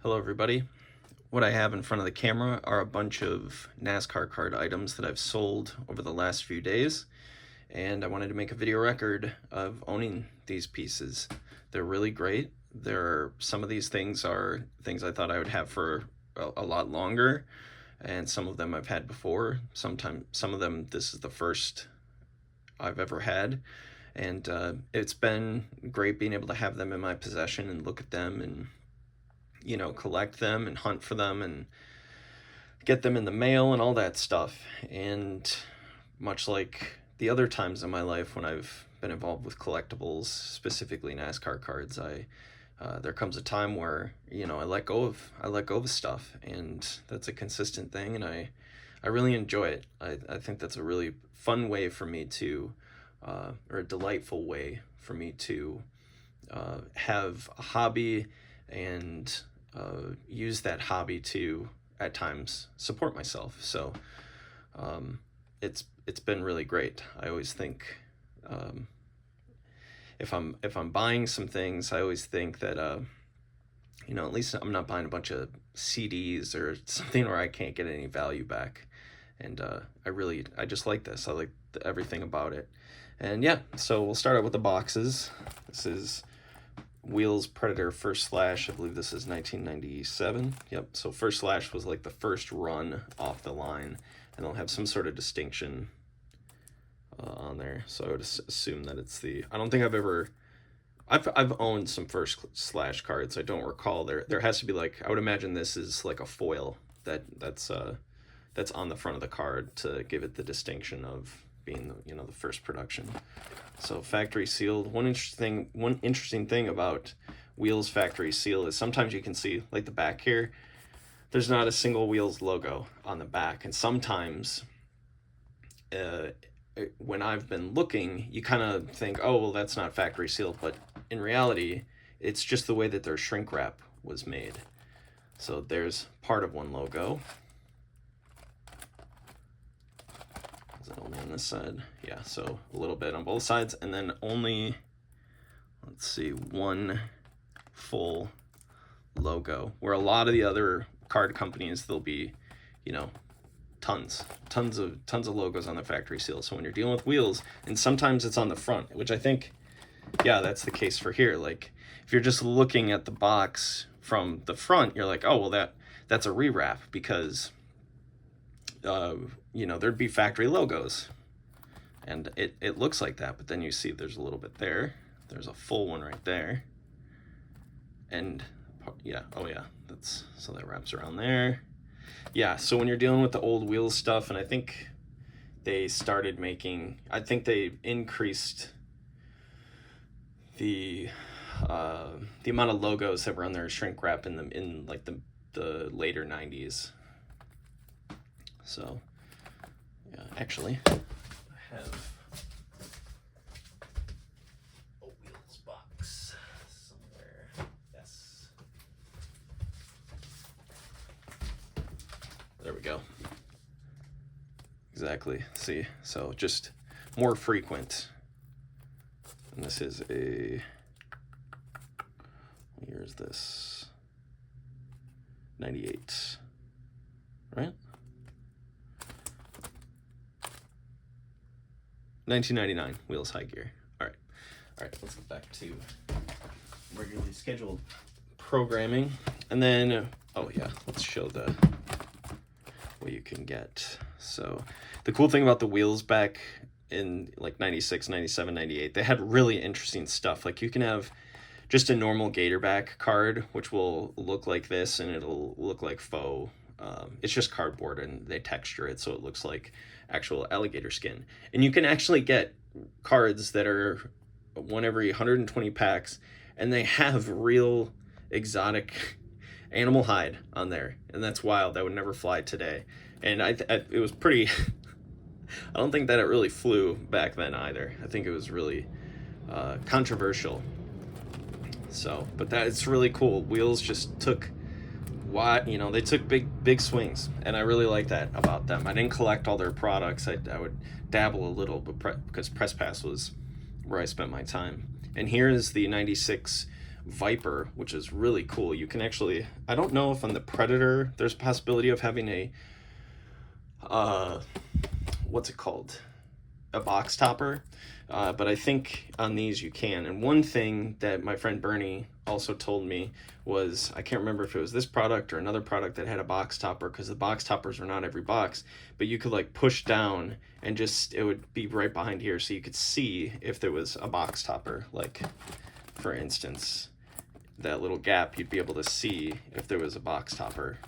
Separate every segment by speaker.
Speaker 1: Hello everybody. What I have in front of the camera are a bunch of NASCAR card items that I've sold over the last few days, and I wanted to make a video record of owning these pieces. They're really great. Some of these things are things I thought I would have for a lot longer, and some of them I've had before. Some of them this is the first I've ever had, and it's been great being able to have them in my possession and look at them and collect them and hunt for them and get them in the mail and all that stuff. And much like the other times in my life when I've been involved with collectibles, specifically NASCAR cards, there comes a time where I let go of stuff, and that's a consistent thing, and I really enjoy it. I think that's a really fun way for me to or a delightful way for me to have a hobby and use that hobby to at times support myself. So it's been really great. I always think if I'm buying some things, I always think that at least I'm not buying a bunch of CDs or something where I can't get any value back. And I just like this. I like everything about it. And yeah, so we'll start out with the boxes. This is Wheels Predator First Slash. I believe this is 1997. Yep, so First Slash was like the first run off the line, and they'll have some sort of distinction on there. So I would assume that it's I don't think I've owned some First Slash cards. I don't recall. There has to be, like, I would imagine this is like a foil that's on the front of the card to give it the distinction of being the first production. So factory sealed. One interesting thing about Wheels factory seal is sometimes you can see, like the back here, there's not a single Wheels logo on the back, and sometimes when I've been looking, you kind of think, oh well, that's not factory sealed, but in reality it's just the way that their shrink wrap was made. So there's part of one logo. Is it only on this side? Yeah, so a little bit on both sides, and then only, let's see, one full logo. Where a lot of the other card companies, there'll be, tons of logos on the factory seal. So when you're dealing with Wheels, and sometimes it's on the front, which I think, yeah, that's the case for here. Like, if you're just looking at the box from the front, you're like, oh well, that's a rewrap, because there'd be factory logos, and it looks like that, but then you see there's a little bit there. There's a full one right there, and yeah, oh yeah, so that wraps around there. Yeah, so when you're dealing with the old Wheels stuff, and I think they increased the amount of logos that were on their shrink wrap in like the later 90s. So yeah, actually I have a Wheels box somewhere. Yes, there we go. Exactly. See, so just more frequent. And this is what year is this? 98, right? 1999, Wheels High Gear. All right, let's get back to regularly scheduled programming. And then, oh yeah, let's show what you can get. So the cool thing about the Wheels back in like 96, 97, 98, they had really interesting stuff. Like, you can have just a normal Gatorback card, which will look like this, and it'll look like faux. It's just cardboard, and they texture it so it looks like actual alligator skin. And you can actually get cards that are one every 120 packs, and they have real exotic animal hide on there, and that's wild. That would never fly today. And it was pretty I don't think that it really flew back then either. I think it was really controversial. So, but it's really cool. Wheels just took they took big swings, and I really like that about them. I didn't collect all their products. I would dabble a little, but because Press Pass was where I spent my time. And here is the 96 Viper, which is really cool. You can actually, I don't know if on the Predator there's a possibility of having a what's it called, a box topper, but I think on these you can. And one thing that my friend Bernie also told me was, I can't remember if it was this product or another product that had a box topper, because the box toppers were not every box, but you could like push down and just, it would be right behind here, so you could see if there was a box topper. Like, for instance, that little gap, you'd be able to see if there was a box topper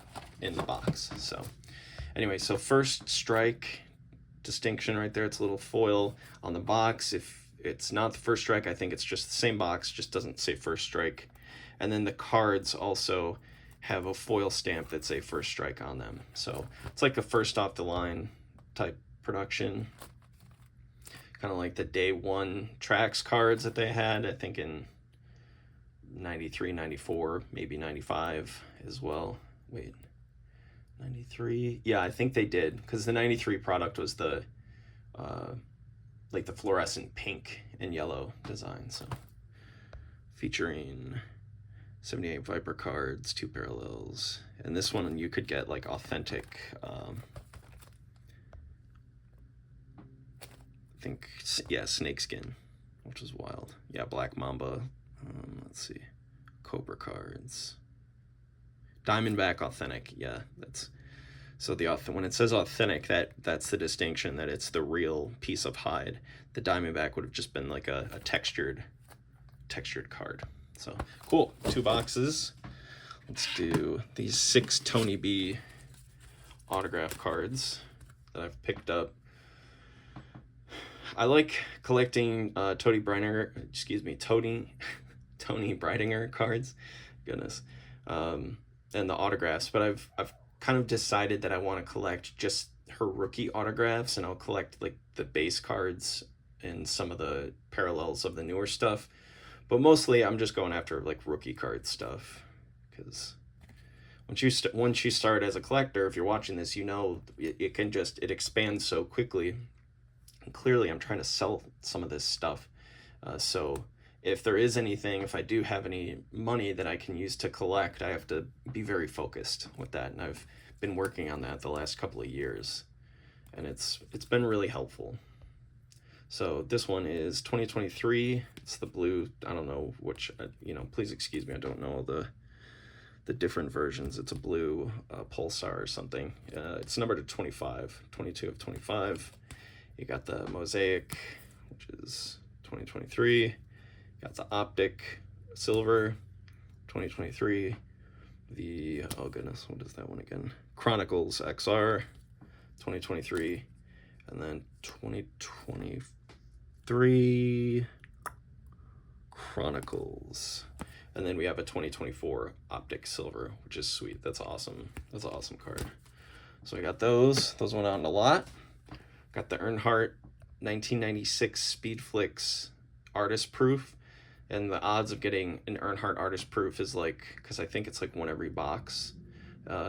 Speaker 1: in the box. So anyway, so first strike distinction right there. It's a little foil on the box. If it's not the first strike, I think it's just the same box, just doesn't say first strike. And then the cards also have a foil stamp that say first strike on them. So it's like a first off the line type production, kind of like the day one Traks cards that they had, I think in 93, 94, maybe 95 as well. Wait, 93? Yeah, I think they did, because the 93 product was the like the fluorescent pink and yellow design. So featuring 78 Viper cards, 2 parallels, and this one you could get like authentic, I think, yeah, snakeskin, which is wild. Yeah, Black Mamba. Let's see, Cobra cards, Diamondback authentic. Yeah, that's, so the when it says authentic, that's the distinction, that it's the real piece of hide. The Diamondback would have just been like a textured card. So cool. 2 boxes. Let's do these 6 Toni B autograph cards that I've picked up. I like collecting Toni Breidinger cards. Goodness. And the autographs, but I've kind of decided that I want to collect just her rookie autographs, and I'll collect like the base cards and some of the parallels of the newer stuff. But mostly I'm just going after like rookie card stuff, because once you start as a collector, if you're watching this, you know it expands so quickly. And clearly I'm trying to sell some of this stuff, so if there is anything, if I do have any money that I can use to collect, I have to be very focused with that, and I've been working on that the last couple of years, and it's been really helpful. So this one is 2023. It's the blue. I don't know which, please excuse me, I don't know the different versions. It's a blue Pulsar or something. It's numbered to 25, 22 of 25. You got the Mosaic, which is 2023. Got the Optic Silver, 2023. The, oh goodness, what is that one again? Chronicles XR, 2023. And then 2023 Chronicles. And then we have a 2024 Optic Silver, which is sweet. That's awesome. That's an awesome card. So I got those. Those went out in a lot. Got the Earnhardt 1996 Speedflix Artist Proof. And the odds of getting an Earnhardt Artist Proof is like, because I think it's like one every box.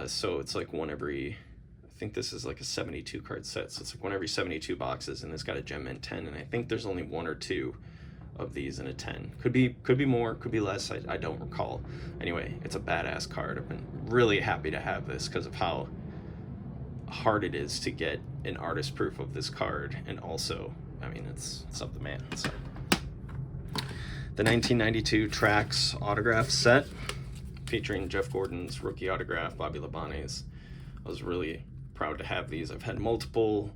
Speaker 1: So it's like one every, I think this is like a 72 card set. So it's like one every 72 boxes, and it's got a Gem Mint 10. And I think there's only 1 or 2 of these in a 10. Could be more, could be less. I don't recall. Anyway, it's a badass card. I've been really happy to have this because of how hard it is to get an artist proof of this card. And also, I mean, it's up the man. So the 1992 Traks autograph set featuring Jeff Gordon's rookie autograph, Bobby Labonte's. I was really proud to have these. I've had multiple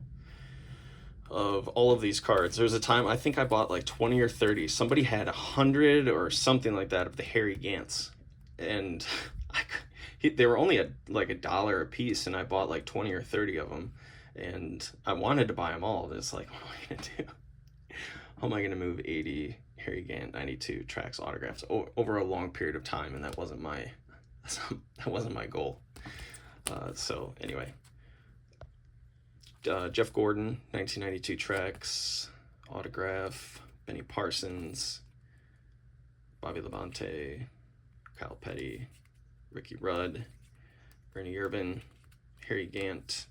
Speaker 1: of all of these cards. There was a time I think I bought like 20 or 30. Somebody had 100 or something like that of the Harry Gants, and they were only like $1 a piece, and I bought like 20 or 30 of them, and I wanted to buy them all. It's like, what am I gonna do? How am I gonna move 80 Harry Gant 92 Traks autographs over a long period of time? And that wasn't my goal. So anyway, Jeff Gordon 1992 Traks autograph, Benny Parsons, Bobby Labonte, Kyle Petty, Ricky Rudd, Bernie Urban, Harry Gant,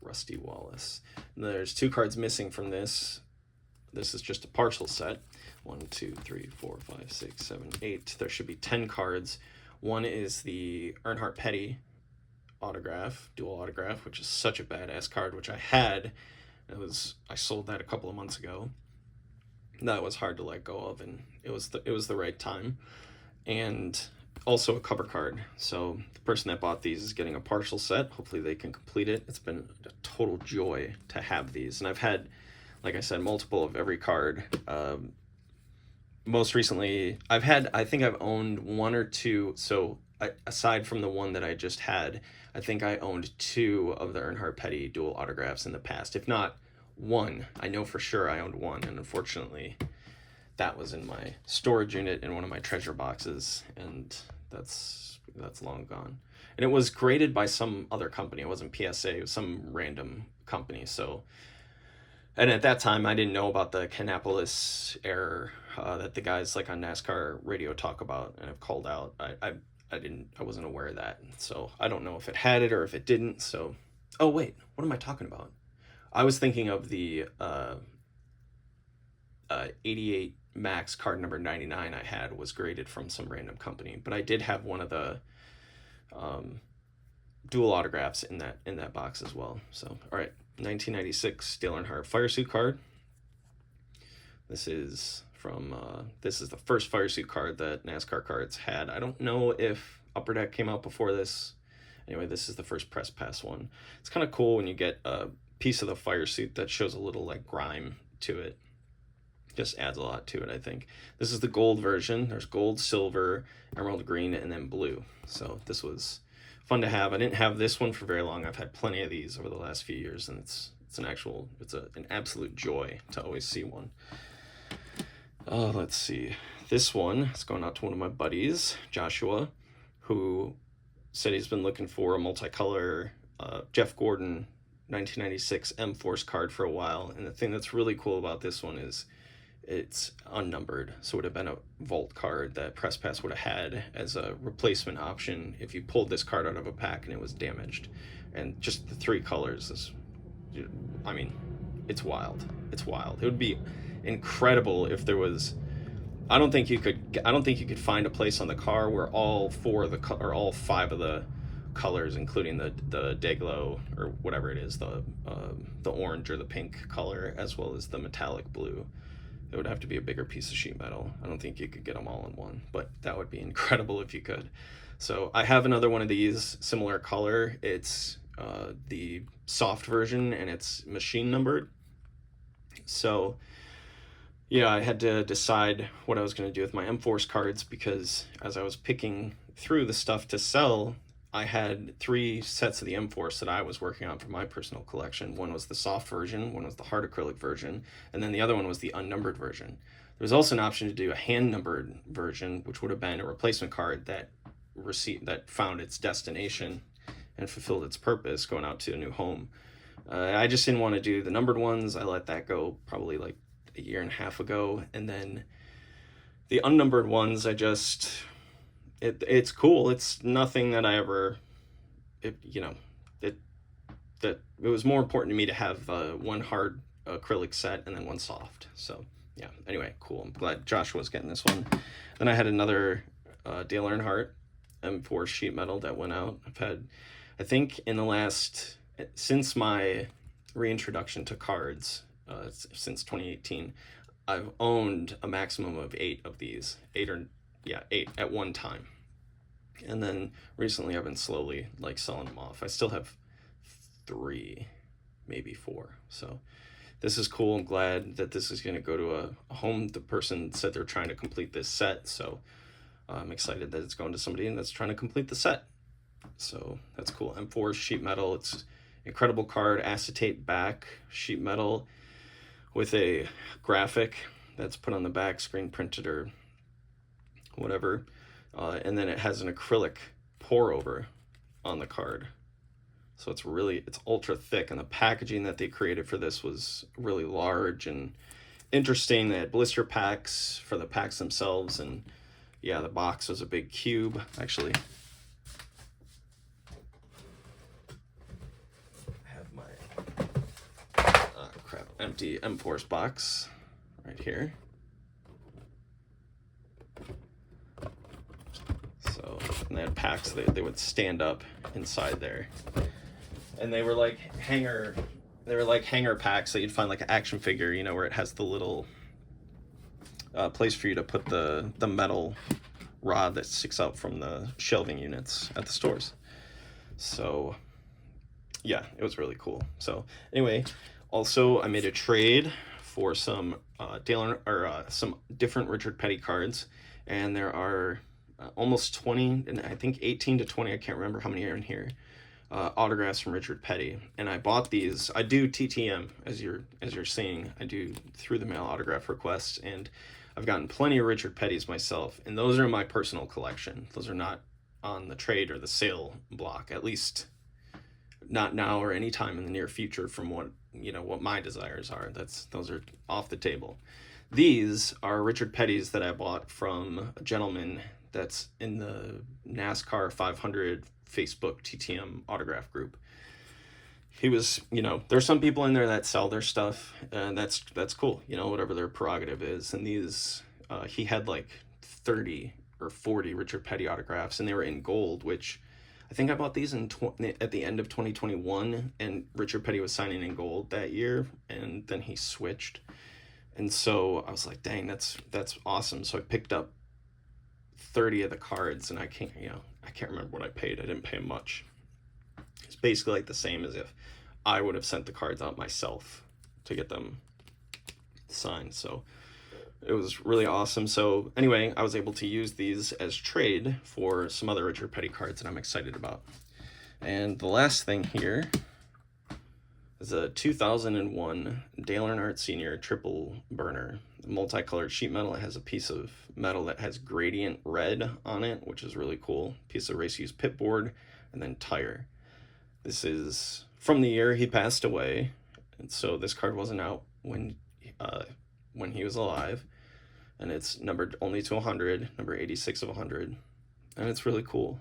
Speaker 1: Rusty Wallace. And there's 2 cards missing from this. this is just a partial set. 1, 2, 3, 4, 5, 6, 7, 8. There should be 10 cards. One is the Earnhardt Petty autograph, dual autograph, which is such a badass card, which I had. I sold that a couple of months ago. That was hard to let go of, and it was the right time. And also a cover card. So the person that bought these is getting a partial set. Hopefully they can complete it. It's been a total joy to have these, and I've had, like I said, multiple of every card. Most recently, I think I've owned one or two. So aside from the one that I just had, I think I owned 2 of the Earnhardt Petty dual autographs in the past. If not one, I know for sure I owned one, and unfortunately that was in my storage unit in one of my treasure boxes, and that's long gone. And it was graded by some other company. It wasn't PSA, it was some random company. So, and at that time I didn't know about the Kannapolis error that the guys like on NASCAR radio talk about and have called out. I wasn't aware of that. So I don't know if it had it or if it didn't. So, oh wait, what am I talking about? I was thinking of the 88 Max card number 99 I had was graded from some random company, but I did have one of the dual autographs in that box as well. So, all right, 1996 Dale Earnhardt Firesuit card. This is from this is the first Firesuit card that NASCAR Cards had. I don't know if Upper Deck came out before this. Anyway, this is the first press pass one. It's kind of cool when you get a piece of the Firesuit that shows a little like grime to it. Just adds a lot to it, I think. This is the gold version. There's gold, silver, emerald green, and then blue. So this was fun to have. I didn't have this one for very long. I've had plenty of these over the last few years, and it's an absolute joy to always see one. Let's see. This one is going out to one of my buddies, Joshua, who said he's been looking for a multicolor Jeff Gordon 1996 M-Force card for a while. And the thing that's really cool about this one is it's unnumbered, so it would have been a vault card that Press Pass would have had as a replacement option if you pulled this card out of a pack and it was damaged. And just the 3 colors is, I mean, it's wild. It's wild. It would be incredible if there was, I don't think you could find a place on the car where all 4 of the or all 5 of the colors, including the Dayglow or whatever it is, the orange or the pink color, as well as the metallic blue. It would have to be a bigger piece of sheet metal. I don't think you could get them all in one, but that would be incredible if you could. So I have another one of these, similar color. It's the soft version, and it's machine numbered. So yeah, I had to decide what I was going to do with my M-Force cards, because as I was picking through the stuff to sell, I had 3 sets of the M-Force that I was working on for my personal collection. One was the soft version, one was the hard acrylic version, and then the other one was the unnumbered version. There was also an option to do a hand-numbered version, which would have been a replacement card that found its destination and fulfilled its purpose, going out to a new home. I just didn't want to do the numbered ones. I let that go probably like a year and a half ago. And then the unnumbered ones, it's cool. It's nothing that I ever, it was more important to me to have one hard acrylic set and then one soft. So yeah, anyway, cool. I'm glad Joshua's getting this one. Then I had another Dale Earnhardt M4 sheet metal that went out. I've had, I think since my reintroduction to cards, since 2018, I've owned a maximum of 8 of these, 8 at one time. And then recently I've been slowly like selling them off. I still have 3, maybe 4. So this is cool. I'm glad that this is going to go to a home. The person said they're trying to complete this set, so I'm excited that it's going to somebody that's trying to complete the set. So that's cool. M4 sheet metal. It's incredible card, acetate back sheet metal with a graphic that's put on the back, screen printed or whatever. And then it has an acrylic pour over on the card. So it's ultra thick, and the packaging that they created for this was really large and interesting. They had blister packs for the packs themselves, and yeah, the box was a big cube. Actually, I have my empty M-Force box. right here. So, and they had packs, they would stand up inside there. And they were like hanger packs that you'd find like an action figure, you know, where it has the little place for you to put the metal rod that sticks out from the shelving units at the stores. So yeah, it was really cool. So anyway, also I made a trade for some some different Richard Petty cards, and there are almost 20, and I think 18 to 20, I can't remember how many are in here, autographs from Richard Petty. And I bought these. I do TTM, as you're seeing. I do through the mail autograph requests, and I've gotten plenty of Richard Petty's myself, and those are in my personal collection. Those are not on the trade or the sale block, at least not now or any time in the near future, from what my desires are. Those are off the table. These are Richard Petty's that I bought from a gentleman that's in the NASCAR 500 Facebook TTM autograph group. He was, there's some people in there that sell their stuff, and that's cool, whatever their prerogative is. And these, he had like 30 or 40 Richard Petty autographs, and they were in gold, which I think I bought these at the end of 2021, and Richard Petty was signing in gold that year, and then he switched. And so I was like, dang, that's awesome. So I picked up 30 of the cards, and I can't remember what I paid. I didn't pay much. It's basically like the same as if I would have sent the cards out myself to get them signed. So it was really awesome. So anyway, I was able to use these as trade for some other Richard Petty cards that I'm excited about. And the last thing here is a 2001 Dale Earnhardt Sr. triple burner, multicolored sheet metal. It has a piece of metal that has gradient red on it, which is really cool. Piece of race used pit board, and then tire. This is from the year he passed away, and so this card wasn't out when he was alive, and it's numbered only to 100, number 86 of 100, and it's really cool.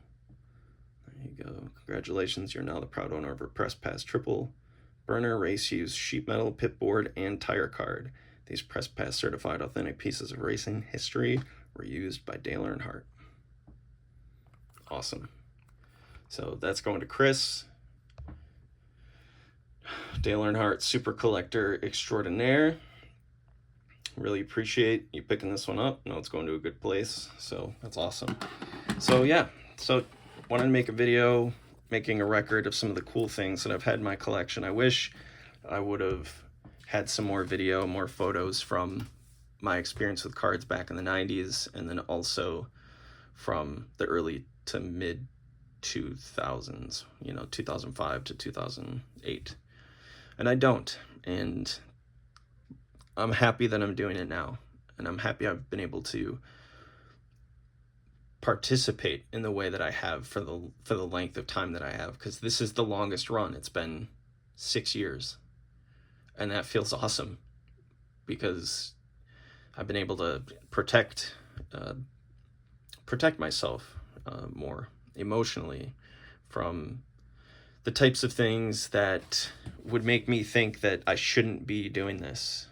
Speaker 1: There you go. Congratulations, you're now the proud owner of a press pass triple burner race used sheet metal pit board and tire card. These press pass certified authentic pieces of racing history were used by Dale Earnhardt. Awesome. So that's going to Chris. Dale Earnhardt, super collector extraordinaire. Really appreciate you picking this one up. I know it's going to a good place, so that's awesome. So yeah, so wanted to make a video making a record of some of the cool things that I've had in my collection. I wish I would have had some more video, more photos from my experience with cards back in the 90s, and then also from the early to mid 2000s, 2005 to 2008. And I don't, and I'm happy that I'm doing it now, and I'm happy I've been able to participate in the way that I have for the length of time that I have, because this is the longest run. It's been 6 years, and that feels awesome because I've been able to protect myself more emotionally from the types of things that would make me think that I shouldn't be doing this.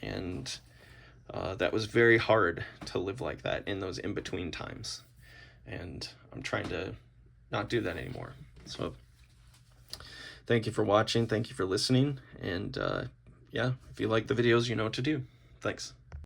Speaker 1: And that was very hard to live like that in those in-between times. And I'm trying to not do that anymore. So thank you for watching. Thank you for listening. And yeah, if you like the videos, you know what to do. Thanks.